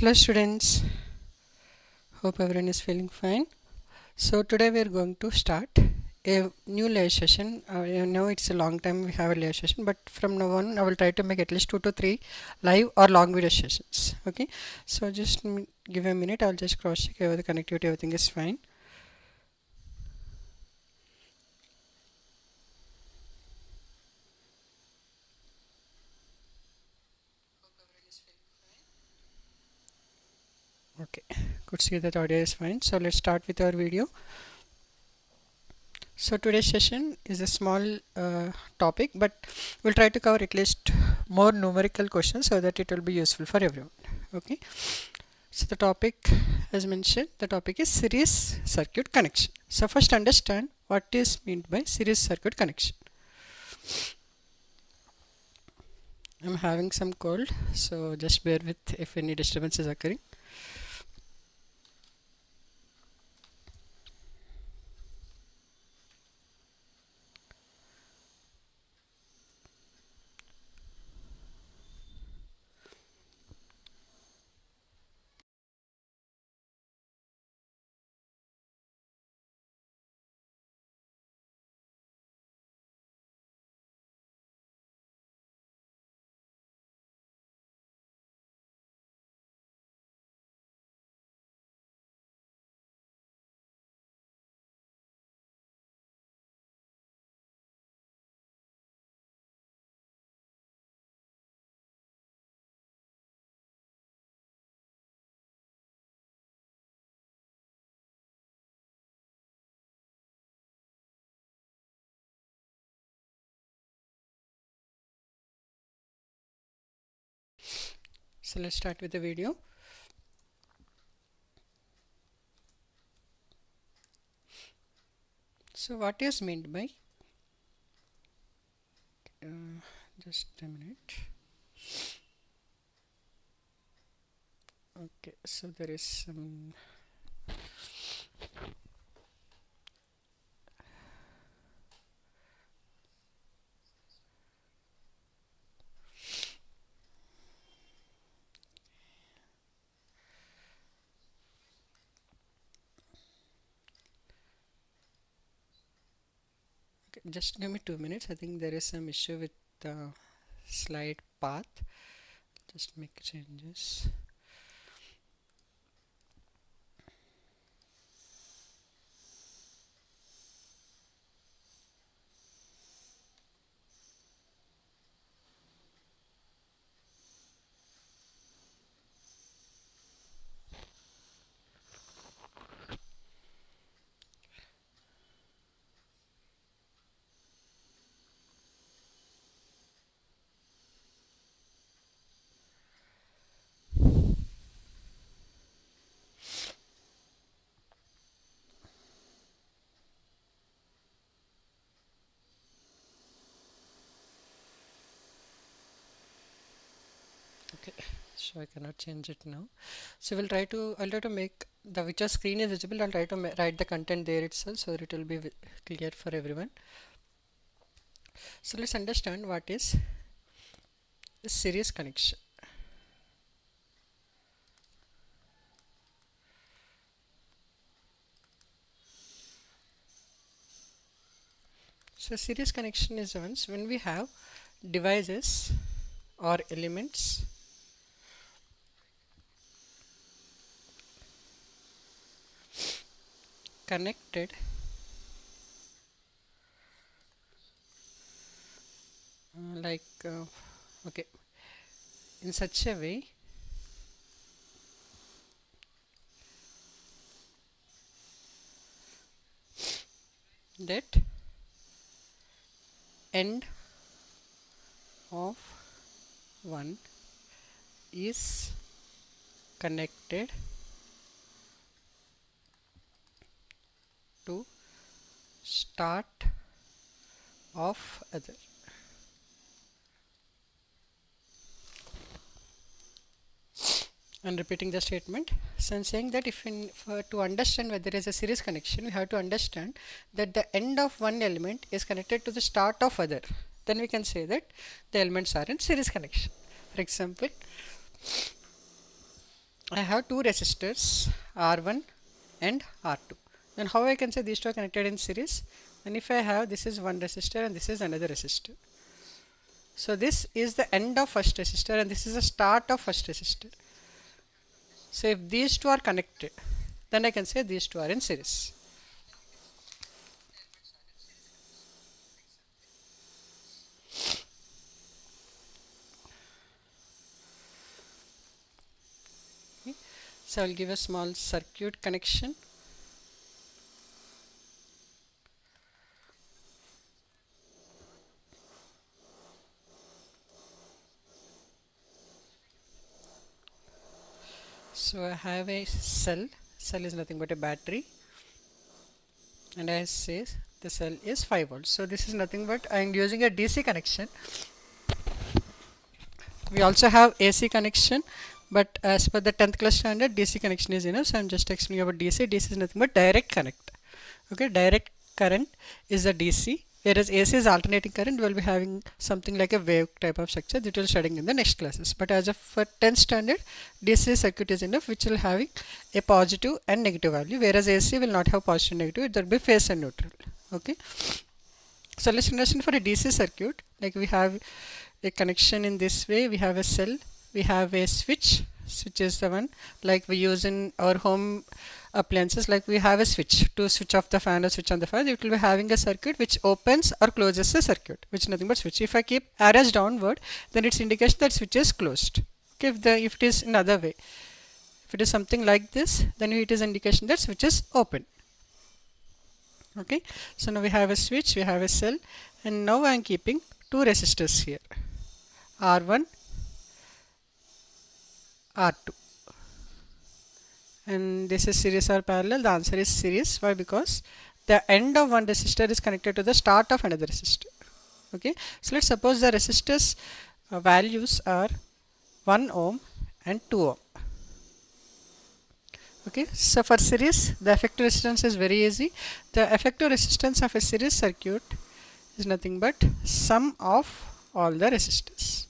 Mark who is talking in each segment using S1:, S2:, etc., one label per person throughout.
S1: Hello students, hope everyone is feeling fine. So today we are going to start a new layer session. I know it's a long time we have a layer session, but from now on I will try to make at least 2 to 3 live or long video sessions. Okay, so just give a minute, I'll just cross check whether the connectivity everything is fine. Okay, could see that audio is fine. So let's start with our video. So today's session is a small topic, but we'll try to cover at least more numerical questions so that it will be useful for everyone. Okay, so the topic, as mentioned, the topic is series circuit connection. So first understand what is meant by series circuit connection. I'm having some cold, so just bear with if any disturbance is occurring. So let's start with the video. So what is meant by just a minute. Okay, so there is some okay, just give me 2 minutes. I think there is some issue with the slide path. Just make changes. Okay, so I cannot change it now. So I'll try to make the which screen is visible. I'll try to write the content there itself so that it will be clear for everyone. So let's understand what is a series connection. So series connection is once when we have devices or elements connected okay, in such a way that end of one is connected to start of other. And repeating the statement, so I'm saying that if to understand whether there is a series connection, we have to understand that the end of one element is connected to the start of other. Then we can say that the elements are in series connection. For example, I have two resistors R1 and R2. Then how I can say these two are connected in series? And if I have, this is one resistor and this is another resistor. So this is the end of first resistor and this is the start of first resistor. So if these two are connected, then I can say these two are in series. Okay. So I'll give a small circuit connection. So I have a cell. Cell is nothing but a battery, and I say the cell is 5 volts. So this is nothing but I am using a DC connection. We also have AC connection, but as per the 10th class standard, DC connection is enough. So I'm just explaining about DC. DC is nothing but direct connect. Okay, direct current is the DC, whereas AC is alternating current. We'll be having something like a wave type of structure that we'll studying in the next classes. But as of for 10th standard, DC circuit is enough, which will having a positive and negative value, whereas AC will not have positive and negative. It will be phase and neutral. Okay. So let's understand for a DC circuit, like we have a connection in this way. We have a cell, we have a switch. Switch is the one like we use in our home appliances, like we have a switch to switch off the fan or switch on the fan. It will be having a circuit which opens or closes the circuit, which is nothing but switch. If I keep arrows downward, then it's indication that switch is closed. Okay, if it is another way, if it is something like this, then it is indication that switch is open. Okay, so now we have a switch, we have a cell, and now I am keeping two resistors here, R1, R2, and this is series or parallel. The answer is series. Why? Because the end of one resistor is connected to the start of another resistor. Okay, so let's suppose the resistors values are 1 ohm and 2 ohm. Okay, so for series, the effective resistance is very easy. The effective resistance of a series circuit is nothing but sum of all the resistors.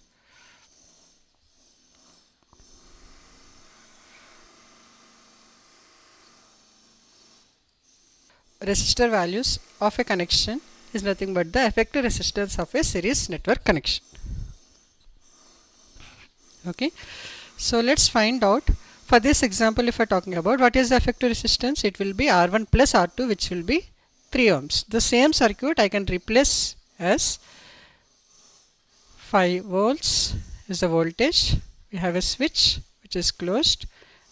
S1: Resistor values of a connection is nothing but the effective resistance of a series network connection. Okay, so let's find out. For this example, if we are talking about what is the effective resistance, it will be R1 plus R2, which will be 3 ohms. The same circuit I can replace as 5 volts is the voltage. We have a switch which is closed,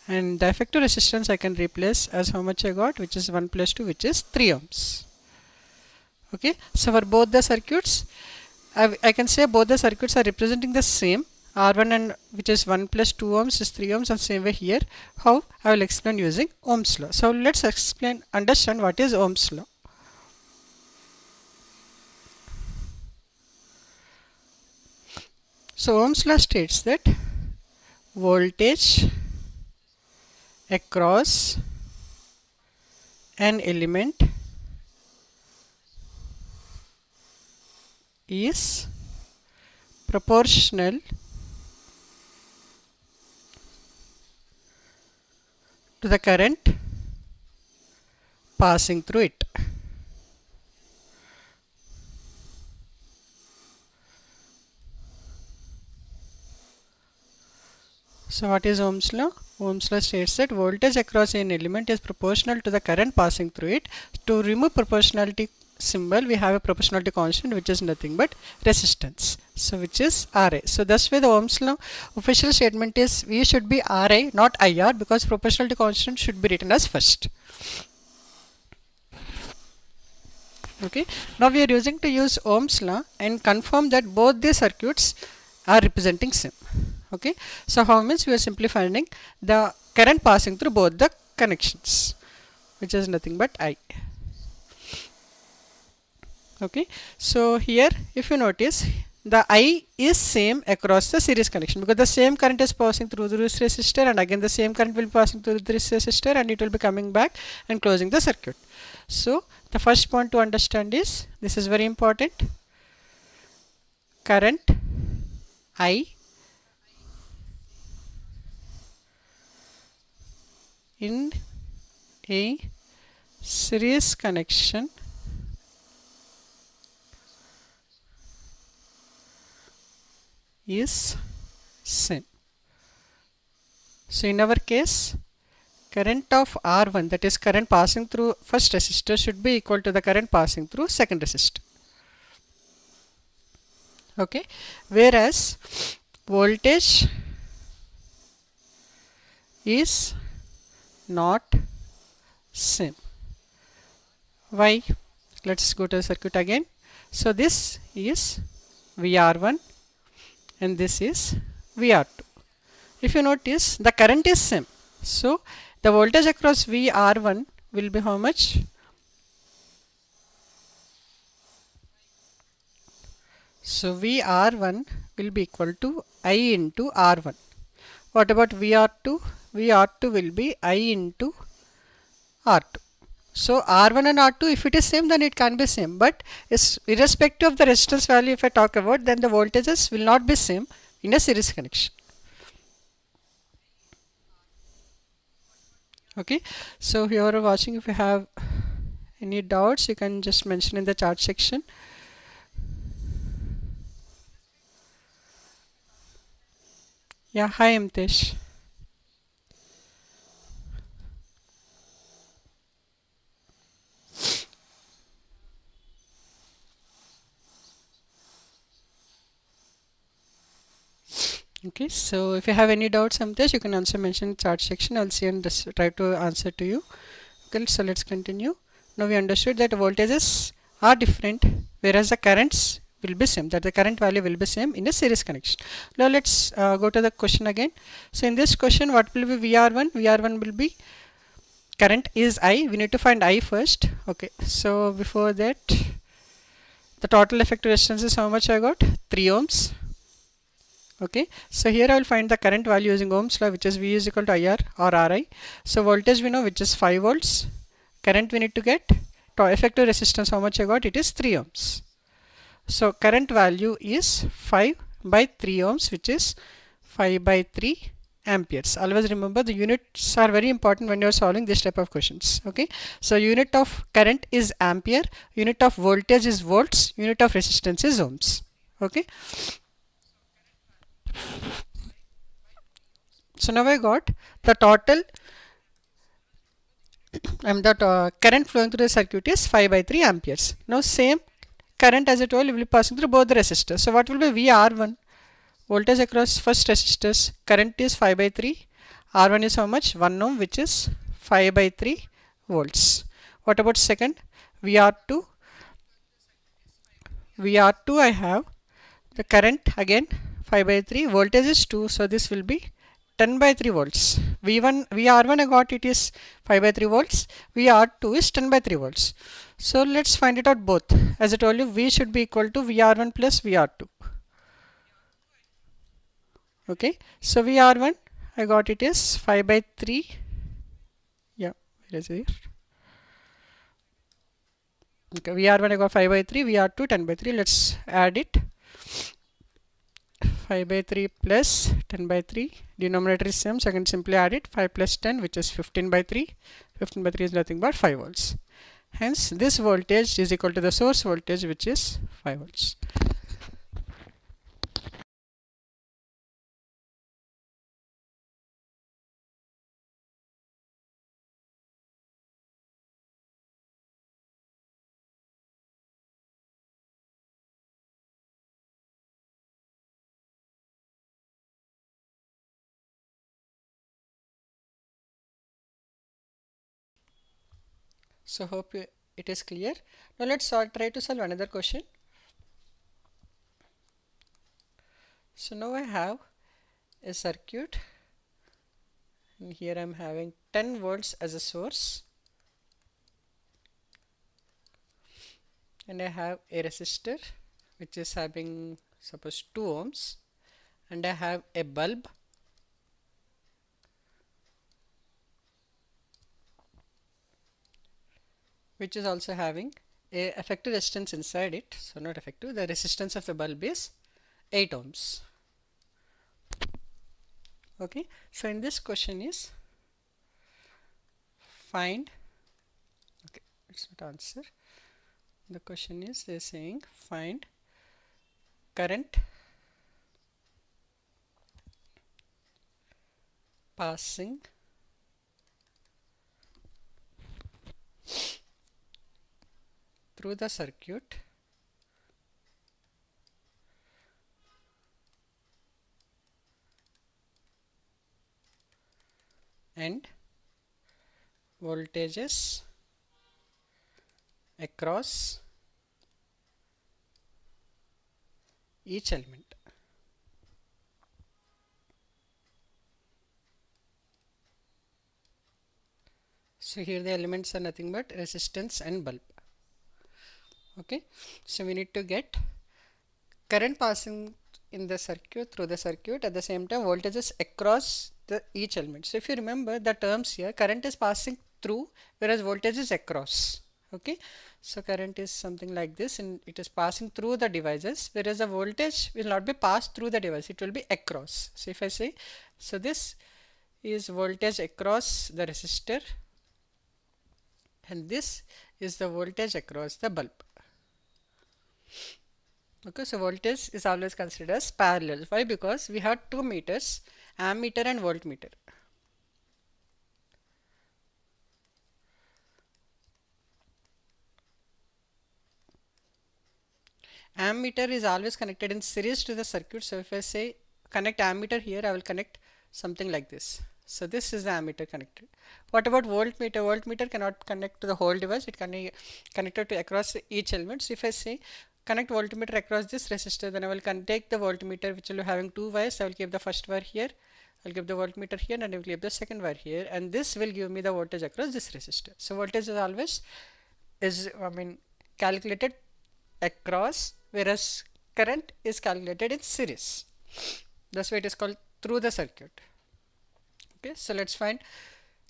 S1: and the effective resistance I can replace as how much I got, which is 1 plus 2, which is 3 ohms. Okay, so for both the circuits, I can say both the circuits are representing the same. R1 and which is 1 plus 2 ohms is 3 ohms, and same way here. How? I will explain using Ohm's law. So let's understand what is Ohm's law. So Ohm's law states that voltage across an element is proportional to the current passing through it. So what is Ohm's law? Ohm's law states that voltage across an element is proportional to the current passing through it. To remove proportionality symbol, we have a proportionality constant, which is nothing but resistance, so which is Ra. So thus way the Ohm's law official statement is V should be Ra, not IR, because proportionality constant should be written as first. Okay, now we are using to use Ohm's law and confirm that both the circuits are representing same. Okay, so how means we are simply finding the current passing through both the connections, which is nothing but I. Okay, so here if you notice, the I is same across the series connection, because the same current is passing through this resistor, and again the same current will be passing through this resistor, and it will be coming back and closing the circuit. So the first point to understand is, this is very important, current I in a series connection is same. So in our case, current of R1, that is current passing through first resistor, should be equal to the current passing through second resistor. Okay, whereas voltage is not same. Why? Let's go to the circuit again. So this is VR1 and this is VR2. If you notice, the current is same. So the voltage across VR1 will be how much? So VR1 will be equal to I into R1. What about VR2? VR2 will be I into R2. So R1 and R2, if it is same, then it can be same. But is irrespective of the resistance value, if I talk about, then the voltages will not be same in a series connection. Okay. So here are watching. If you have any doubts, you can just mention in the chat section. Yeah. Hi, Amtesh. Okay, so if you have any doubts on this, you can also mention in chat section. I'll see and try to answer to you. Okay, so let's continue. Now we understood that voltages are different, whereas the currents will be same. That the current value will be same in a series connection. Now let's go to the question again. So in this question, what will be VR1? VR1 will be current is I. We need to find I first. Okay, so before that, the total effective resistance is how much I got? 3 ohms. Okay, so here I will find the current value using Ohm's law, which is V is equal to IR or RI. So voltage we know, which is 5 volts. Current we need to get. To effective resistance, how much I got? It is 3 ohms. So current value is 5 by 3 ohms, which is 5 by 3 amperes. Always remember the units are very important when you are solving this type of questions. Okay, so unit of current is ampere, unit of voltage is volts, unit of resistance is ohms. Okay. So now I got the total current flowing through the circuit is 5 by 3 amperes. Now same current as I told will be passing through both the resistors. So what will be VR1? Voltage across first resistors. Current is 5 by 3. R1 is how much? 1 ohm, which is 5 by 3 volts. What about second? VR2. VR2 I have the current again 5 by 3. Voltage is 2. So this will be 10 by 3 volts. VR1 I got it is 5 by 3 volts. VR2 is 10 by 3 volts. So let's find it out both. As I told you, V should be equal to VR1 plus VR2. Okay. So VR1 I got it is 5 by 3. Yeah, where is it? Okay, VR1 I got 5 by 3, VR2 10 by 3. Let's add it. 5 by 3 plus 10 by 3. Denominator is same, so I can simply add it. 5 plus 10, which is 15 by 3. 15 by 3 is nothing but 5 volts. Hence, this voltage is equal to the source voltage, which is 5 volts. So hope it is clear. Now let's try to solve another question. So now I have a circuit, and here I am having 10 volts as a source, and I have a resistor which is having suppose 2 ohms, and I have a bulb which is also having a effective resistance inside it. So not effective, the resistance of the bulb is 8 ohms. Okay, so in this question is find, okay, it's not answer. The question is, they're saying find current passing through the circuit and voltages across each element. So here the elements are nothing but resistance and bulb. Okay, so we need to get current passing in the circuit, through the circuit, at the same time voltages across the each element. So if you remember the terms here, current is passing through whereas voltage is across. Okay, so current is something like this, and it is passing through the devices, whereas the voltage will not be passed through the device, it will be across. So if I say, so this is voltage across the resistor and this is the voltage across the bulb. Okay, so voltage is always considered as parallel. Why? Because we have two meters, ammeter and voltmeter. Ammeter is always connected in series to the circuit. So if I say connect ammeter here, I will connect something like this. So this is the ammeter connected. What about voltmeter? Voltmeter cannot connect to the whole device. It can be connected to across each element. So if I say connect voltmeter across this resistor, then I will take the voltmeter which will be having two wires. I will keep the first wire here. I'll give the voltmeter here and I will keep the second wire here, and this will give me the voltage across this resistor. So voltage is always calculated across, whereas current is calculated in series. That's why it is called through the circuit. Okay, so let's find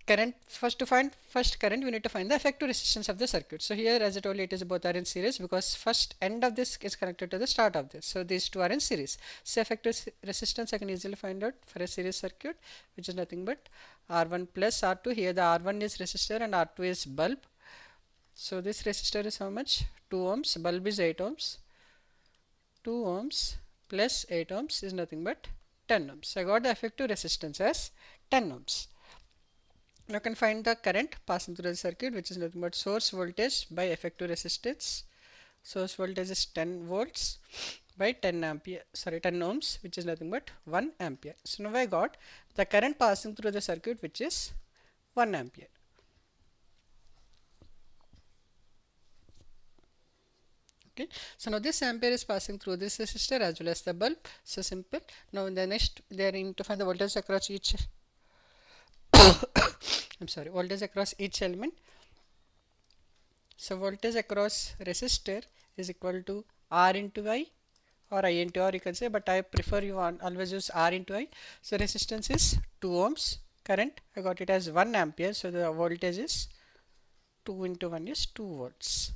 S1: current. First, to find first current, we need to find the effective resistance of the circuit. So here, as I told you, it is both are in series because first end of this is connected to the start of this. So these two are in series. So effective resistance I can easily find out for a series circuit, which is nothing but R1 plus R2. Here the R1 is resistor and R2 is bulb. So this resistor is how much? 2 ohms. Bulb is 8 ohms. 2 ohms plus 8 ohms is nothing but 10 ohms. So I got the effective resistance as 10 ohms. Now I can find the current passing through the circuit, which is nothing but source voltage by effective resistance. Source voltage is 10 volts by 10 ohms, which is nothing but 1 ampere. So now I got the current passing through the circuit, which is 1 ampere. Okay, so now this ampere is passing through this resistor as well as the bulb. So simple. Now in the next, they are in to find the voltage across each voltage across each element. So voltage across resistor is equal to R into I or I into R, you can say, but I prefer you always use R into I. So resistance is 2 ohms. Current I got it as 1 ampere. So the voltage is 2 into 1 is 2 volts.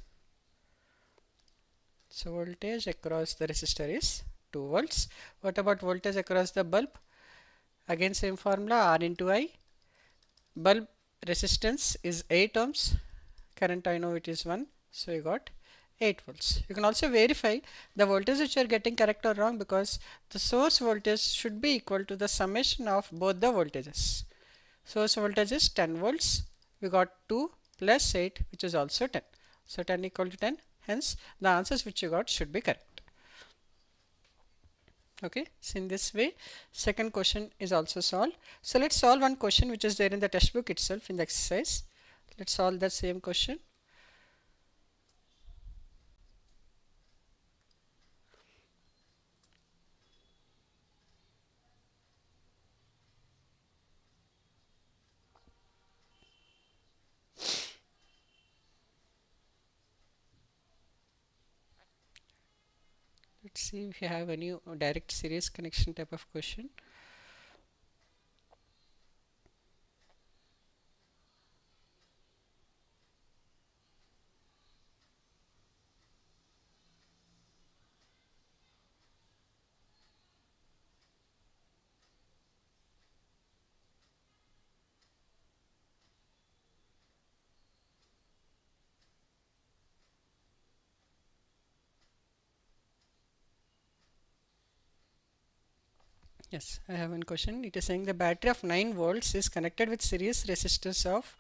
S1: So voltage across the resistor is 2 volts. What about voltage across the bulb? Again same formula, R into I. Bulb resistance is 8 ohms. Current I know it is 1. So you got 8 volts. You can also verify the voltage which you are getting correct or wrong, because the source voltage should be equal to the summation of both the voltages. Source voltage is 10 volts. We got 2 plus 8, which is also 10. So 10 equal to 10. Hence, the answers which you got should be correct. Okay, so in this way, second question is also solved. So let's solve one question which is there in the textbook itself in the exercise. Let's solve that same question. Let's see if you have any direct series connection type of question. Yes, I have one question. It is saying the battery of 9 volts is connected with series resistors of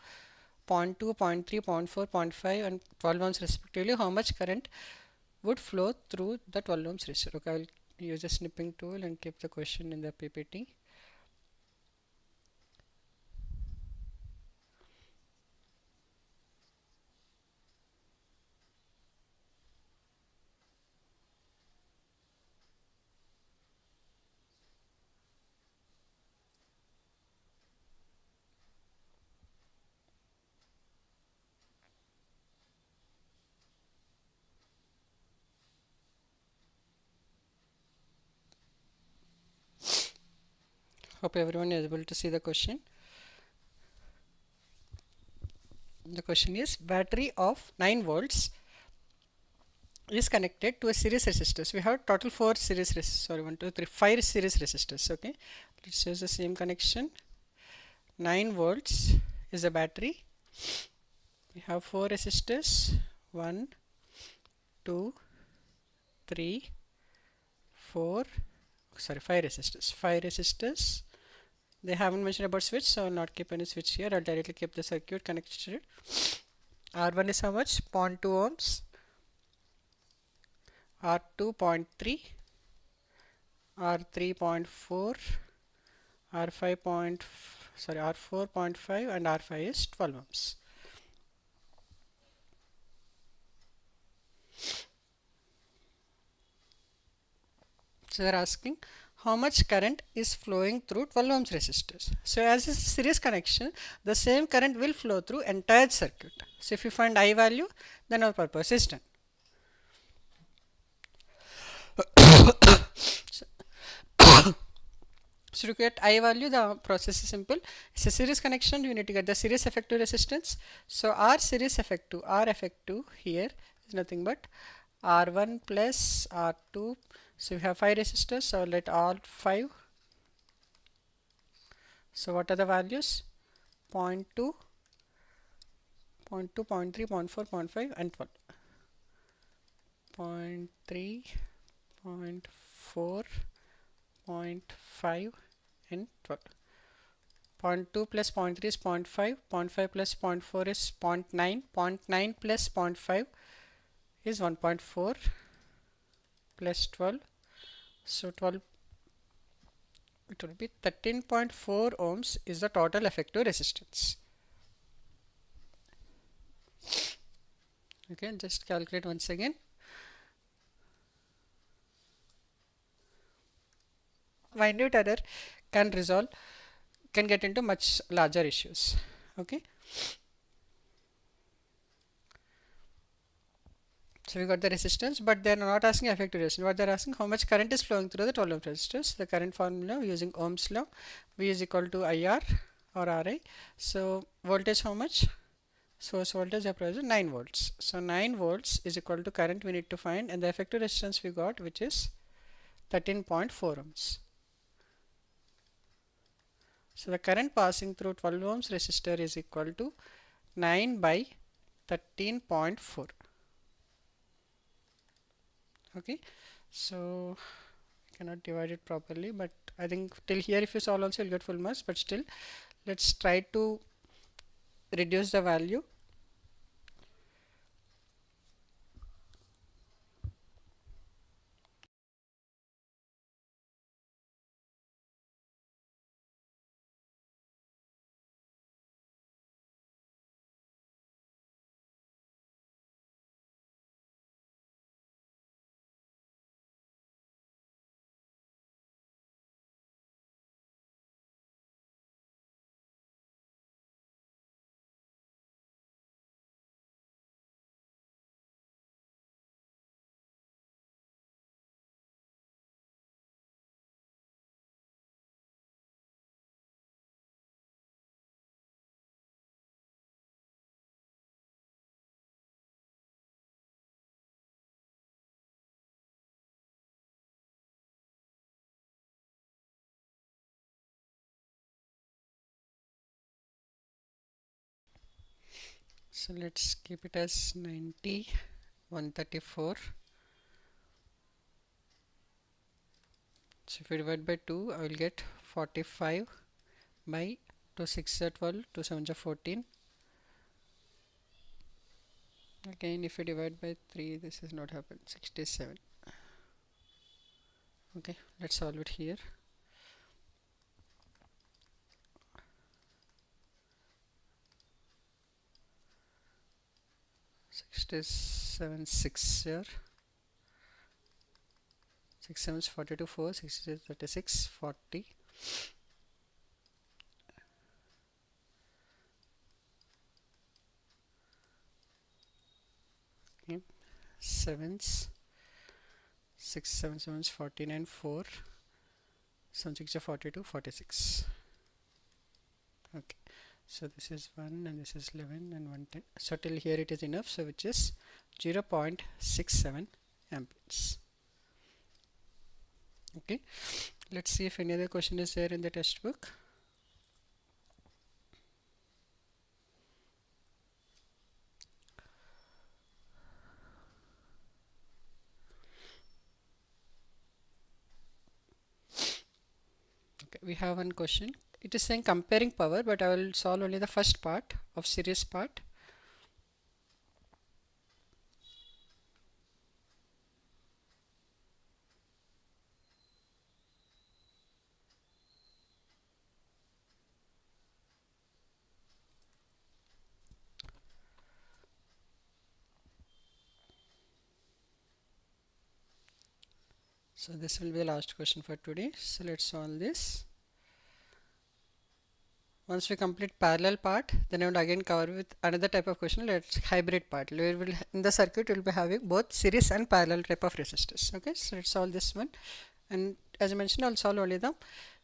S1: zero point 0.2, zero point 0.3, zero point 0.4, zero point 0.5 and 12 ohms respectively. How much current would flow through the 12 ohms resistor? Okay, I will use a snipping tool and keep the question in the PPT. Hope everyone is able to see the question. The question is battery of 9 volts is connected to a series resistors. We have total 4 series resistors. Sorry, 1, 2, 3, 5 series resistors. Okay, let's use the same connection. 9 volts is a battery. We have 4 resistors. 1, 2, 3, 4. Sorry, 5 resistors. 5 resistors. They haven't mentioned about switch, so I'll not keep any switch here. I'll directly keep the circuit connected. R1 is how much? 0.2 ohms. R2 0.3. R3 0.4. R5 R4 0.5 and R5 is 12 ohms. So they're asking how much current is flowing through 12 ohms resistors. So as a series connection, the same current will flow through entire circuit. So if you find I value, then our purpose is done. So to get I value, the process is simple. It's a series connection. You need to get the series effective resistance. So R series effective, R effective here is nothing but R1 plus R2. So we have 5 resistors. So let all 5. So what are the values? 0.2, 0.2, 0.3, 0.4, 0.5 and 12. 0.3, 0.4, 0.5 and 12. 0.2 plus 0.3 is 0.5, 0.5 plus 0.4 is 0.9, 0.9 plus 0.5 is 1.4 plus 12. So 12, it will be 13.4 ohms is the total effective resistance. Okay, just calculate once again. Minute error can get into much larger issues. Okay, so we got the resistance, but they are not asking effective resistance. What they are asking, how much current is flowing through the 12 ohm resistors. The current formula using Ohm's law, V is equal to IR or RI. So voltage how much? Source voltage approximately 9 volts. So 9 volts is equal to current we need to find, and the effective resistance we got, which is 13.4 ohms. So the current passing through 12 ohms resistor is equal to 9 by 13.4. Okay, so I cannot divide it properly, but I think till here if you solve also you'll get full marks, but still let's try to reduce the value. So let's keep it as 90, 134. So if I divide by 2, I will get 45 by 2 6 are 12, 2 7 are 14. Again, if I divide by 3, this is not happened. 67. Okay, let's solve it here. Sixty-seven 6 here. 6 7 is 42 4, 6 is 36 40. Okay. 7s 6 7 7 is 49 4, 7 6 is 42 46. Okay, so this is 1 and this is 11 and 110. So till here it is enough, so which is 0.67 amperes. Okay, let's see if any other question is there in the textbook. Okay, we have one question. It is saying comparing power, but I will solve only the first part of series part. So this will be the last question for today. So let's solve this. Once we complete parallel part, then I will again cover with another type of question. Let's hybrid part. We will in the circuit we will be having both series and parallel type of resistors. Okay, so let's solve this one. And as I mentioned, I'll solve only the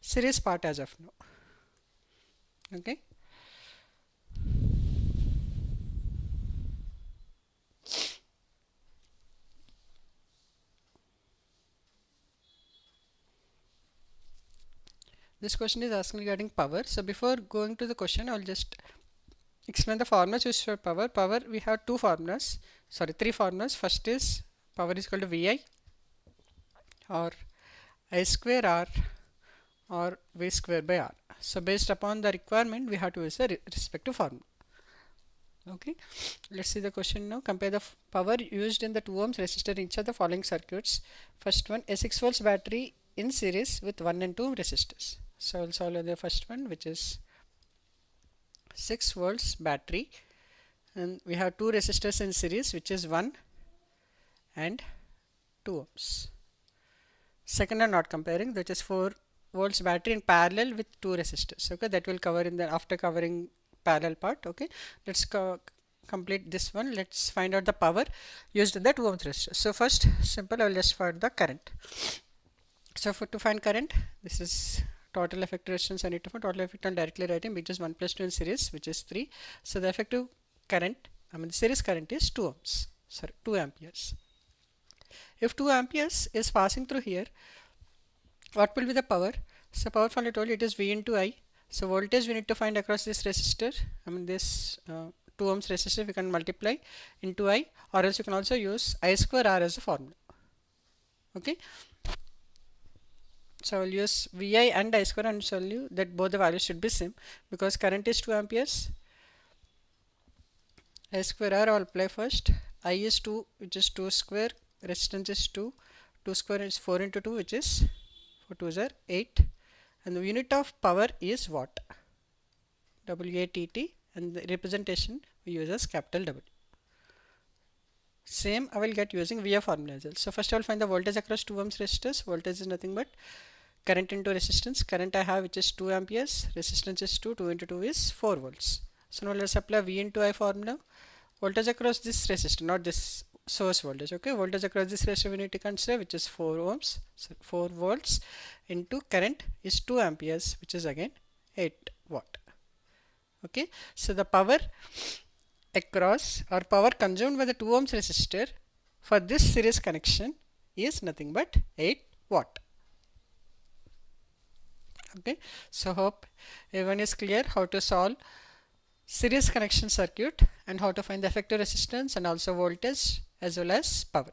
S1: series part as of now. Okay. This question is asking regarding power. So before going to the question, I'll just explain the formulas used for power. Power, we have three formulas. First is power is equal to VI or I square R or V square by R. So based upon the requirement, we have to use the respective formula. Okay, let's see the question now. Compare the power used in the 2 ohms resistor in each of the following circuits. First one, a 6 volts battery in series with 1 and 2 resistors. So I'll solve the first one, which is 6 volts battery, and we have 2 resistors in series, which is 1 and 2 ohms. Second, I'm not comparing, that is 4 volts battery in parallel with 2 resistors. Okay, that will cover in the after covering parallel part. Okay, let's complete this one. Let's find out the power used in the 2 ohms resistor. So first, simple, I will just find the current. So to find current, this is total effective resistance. I need to find total effect on directly writing, which is 1 plus 2 in series, which is 3. So the effective current, the series current is 2 ohms. Sorry, 2 amperes. If 2 amperes is passing through here, what will be the power? So power formula told you it is V into I. So voltage we need to find across this resistor. This 2 ohms resistor we can multiply into I, or else you can also use I square R as a formula. Okay. So I will use VI and I square and show you that both the values should be same, because current is 2 amperes. I square R I will apply first. I is 2, which is 2 square. Resistance is 2. 2 square is 4 into 2, which is 4 2s are 8. And the unit of power is watt. W-A-T-T, and the representation we use as capital W. Same I will get using VA formula as well. So first I will find the voltage across 2 ohms resistors. Voltage is nothing but current into resistance. Current I have, which is 2 amperes. Resistance is 2. 2 into 2 is 4 volts. So now let's apply V into I formula. Voltage across this resistor, not this source voltage. Okay, voltage across this resistor we need to consider, which is 4 ohms. So 4 volts into current is 2 amperes, which is again 8 watt. Okay, so the power across or power consumed by the 2 ohms resistor for this series connection is nothing but 8 watt. Okay, so hope everyone is clear how to solve series connection circuit and how to find the effective resistance and also voltage as well as power.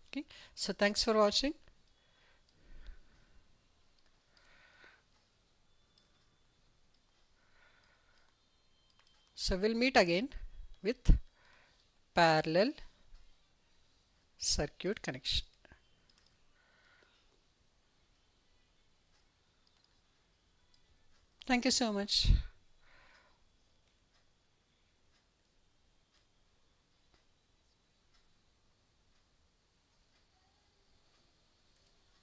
S1: Okay, so thanks for watching. So we'll meet again with parallel circuit connection. Thank you so much.